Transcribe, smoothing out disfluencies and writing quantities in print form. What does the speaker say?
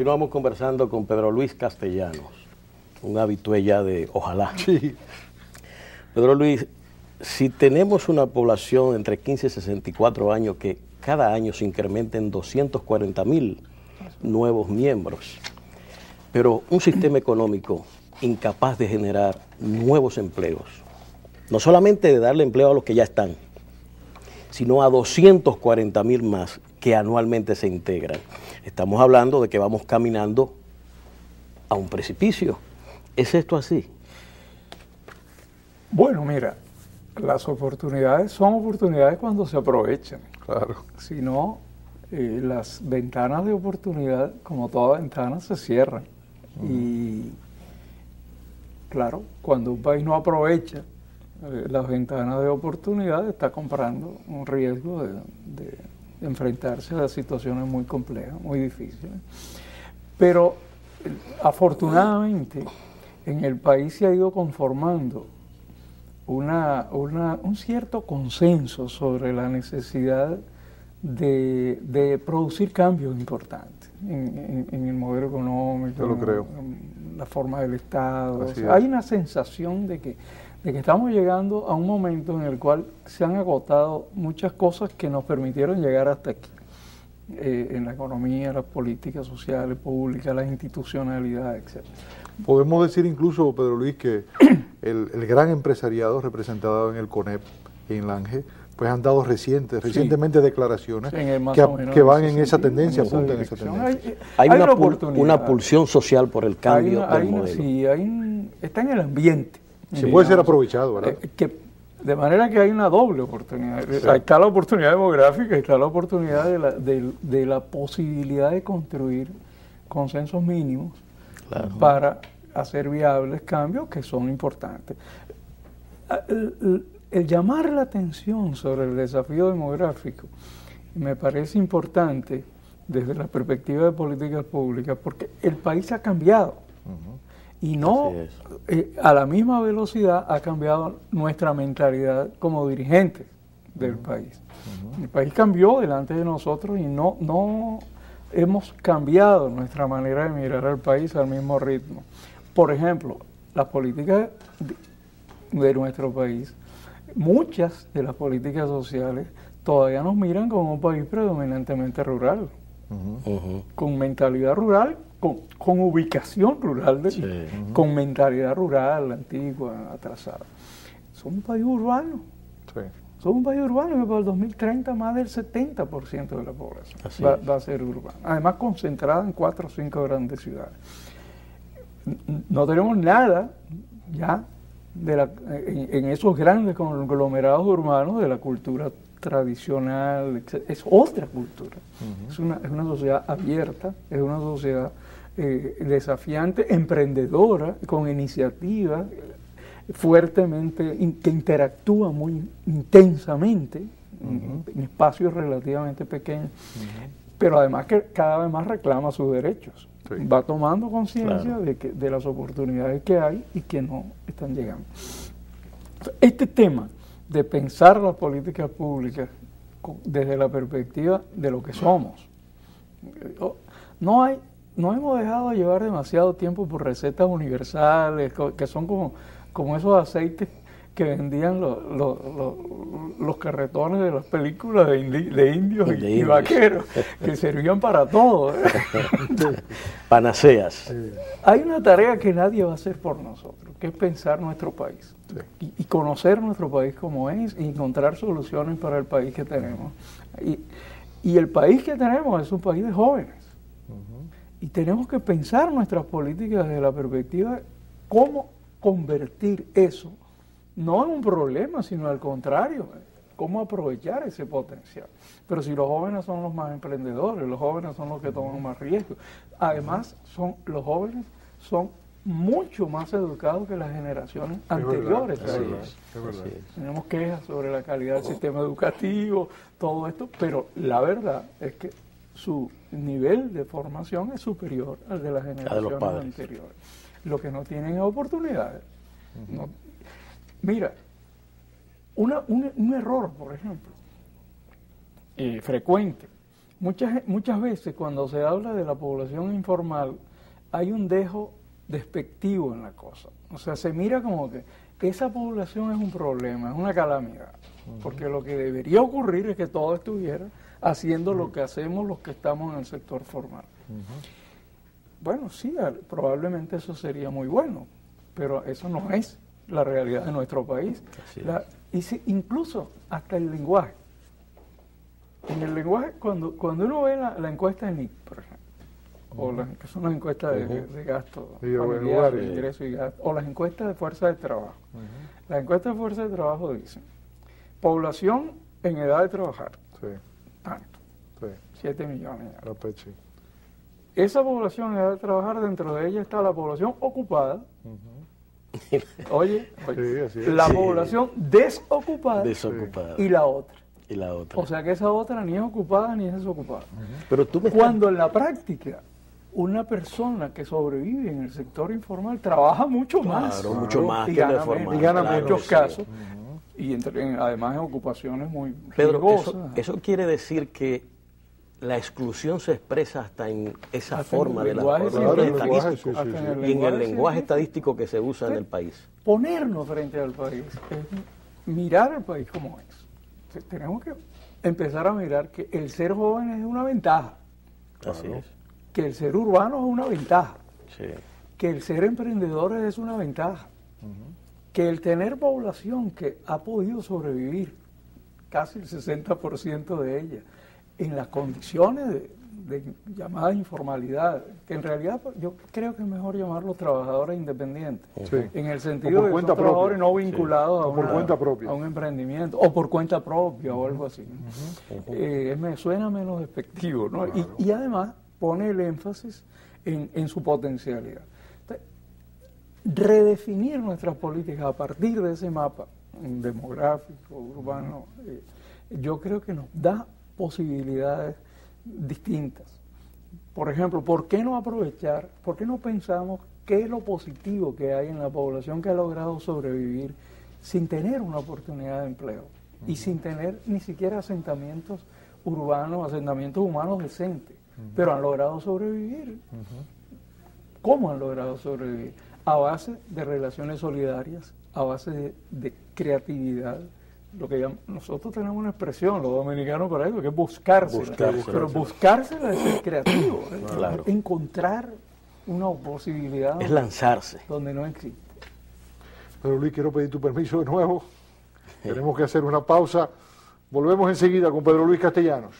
Continuamos conversando con Pedro Luis Castellanos, un habitué ya de Ojalá. Sí. Pedro Luis, si tenemos una población entre 15 y 64 años que cada año se incrementa en 240.000 nuevos miembros, pero un sistema económico incapaz de generar nuevos empleos, no solamente de darle empleo a los que ya están, sino a 240.000 más que anualmente se integran. Estamos hablando de que vamos caminando a un precipicio. ¿Es esto así? Bueno, mira, las oportunidades son oportunidades cuando se aprovechan. Claro. Si no, las ventanas de oportunidad, como toda ventana, se cierran. Y claro, cuando un país no aprovecha las ventanas de oportunidad, está comprando un riesgo de enfrentarse a situaciones muy complejas, muy difíciles. Pero afortunadamente en el país se ha ido conformando un cierto consenso sobre la necesidad de producir cambios importantes en el modelo económico, yo lo creo, en la forma del Estado. O sea, es. hay una sensación de que estamos llegando a un momento en el cual se han agotado muchas cosas que nos permitieron llegar hasta aquí, en la economía, las políticas sociales, públicas, las institucionalidades, etc. Podemos decir incluso, Pedro Luis, que el gran empresariado representado en el CONEP y en la ANGE, pues han dado recientemente declaraciones que van en esa tendencia, apuntan en esa tendencia. Hay una pulsión social por el cambio del modelo. Sí, está en el ambiente. Se puede ser aprovechado, ¿verdad? De manera que hay una doble oportunidad. Sí. Ahí está la oportunidad demográfica, está la oportunidad de la posibilidad de construir consensos mínimos, claro, para hacer viables cambios que son importantes. El llamar la atención sobre el desafío demográfico me parece importante desde la perspectiva de políticas públicas, porque el país ha cambiado. Y no a la misma velocidad ha cambiado nuestra mentalidad como dirigentes del país. El país cambió delante de nosotros y no hemos cambiado nuestra manera de mirar al país al mismo ritmo. Por ejemplo, las políticas de nuestro país, muchas de las políticas sociales todavía nos miran como un país predominantemente rural, con mentalidad rural, con ubicación rural, con mentalidad rural, antigua, atrasada. Somos un país urbano. Sí. Somos un país urbano y para el 2030 más del 70% de la población va a ser urbana. Además concentrada en 4 o 5 grandes ciudades. No tenemos nada ya en esos grandes conglomerados urbanos de la cultura tradicional, etc. Es otra cultura. Es una sociedad abierta, es una sociedad desafiante, emprendedora, con iniciativa, fuertemente, que interactúa muy intensamente en espacios relativamente pequeños, pero además que cada vez más reclama sus derechos. Sí. Va tomando conciencia, claro, de las oportunidades que hay y que no están llegando. Este tema de pensar las políticas públicas desde la perspectiva de lo que somos, no hemos dejado de llevar demasiado tiempo por recetas universales, que son como esos aceites que vendían los carretones de las películas de indios y vaqueros, que servían para todo. Panaceas. Hay una tarea que nadie va a hacer por nosotros, que es pensar nuestro país. Y conocer nuestro país como es, y encontrar soluciones para el país que tenemos. Y el país que tenemos es un país de jóvenes. Y tenemos que pensar nuestras políticas desde la perspectiva de cómo convertir eso, no en un problema, sino al contrario, cómo aprovechar ese potencial. Pero si los jóvenes son los más emprendedores, los jóvenes son los que toman más riesgos. Además, los jóvenes son mucho más educados que las generaciones anteriores. Es verdad. Tenemos quejas sobre la calidad del sistema educativo, todo esto, pero la verdad es que su nivel de formación es superior al de las generaciones anteriores. Lo que no tienen es oportunidades. No. Mira, un error, por ejemplo, frecuente, Muchas veces cuando se habla de la población informal hay un dejo despectivo en la cosa. O sea, se mira como que esa población es un problema, es una calamidad. Porque lo que debería ocurrir es que todo estuviera haciendo lo que hacemos los que estamos en el sector formal. Bueno, sí, probablemente eso sería muy bueno, pero eso no es la realidad de nuestro país. Incluso hasta el lenguaje. En el lenguaje, cuando uno ve la encuesta de NIC, por ejemplo, que son las encuestas de gasto familiar, de ingreso y gasto, o las encuestas de fuerza de trabajo. Las encuestas de fuerza de trabajo dicen, población en edad de trabajar, tanto, 7 millones. Esa población en edad de trabajar, dentro de ella está la población ocupada, oye, la población desocupada y la otra. O sea que esa otra ni es ocupada ni es desocupada. Pero cuando en la práctica una persona que sobrevive en el sector informal trabaja mucho más. Mucho más y que gana el formal. Y gana muchos casos. Y además en ocupaciones muy Pedro, eso quiere decir que la exclusión se expresa hasta en esa forma de lenguaje estadístico y en el lenguaje estadístico que se usa en el país. Ponernos frente al país es mirar el país como es. Tenemos que empezar a mirar que el ser joven es una ventaja. Así es. Que el ser urbano es una ventaja. Sí. Que el ser emprendedor es una ventaja. Que el tener población que ha podido sobrevivir, casi el 60% de ella, en las condiciones de llamada informalidad, que en realidad yo creo que es mejor llamarlos trabajadores independientes, en el sentido de que son trabajadores no vinculados a un emprendimiento, o por cuenta propia o algo así. Me suena menos despectivo, ¿no? Y además pone el énfasis en su potencialidad. Entonces, redefinir nuestras políticas a partir de ese mapa demográfico, urbano, yo creo que nos da posibilidades distintas. Por ejemplo, ¿por qué no aprovechar, por qué no pensamos qué es lo positivo que hay en la población que ha logrado sobrevivir sin tener una oportunidad de empleo y sin tener ni siquiera asentamientos urbanos, asentamientos humanos decentes, pero han logrado sobrevivir? ¿Cómo han logrado sobrevivir? A base de relaciones solidarias, a base de creatividad. Lo que nosotros tenemos una expresión, los dominicanos por ahí, que es buscársela. Pero buscársela es ser creativo, Claro. Encontrar una posibilidad. Es lanzarse. Donde no existe. Pero Luis, quiero pedir tu permiso de nuevo. Tenemos que hacer una pausa. Volvemos enseguida con Pedro Luis Castellanos.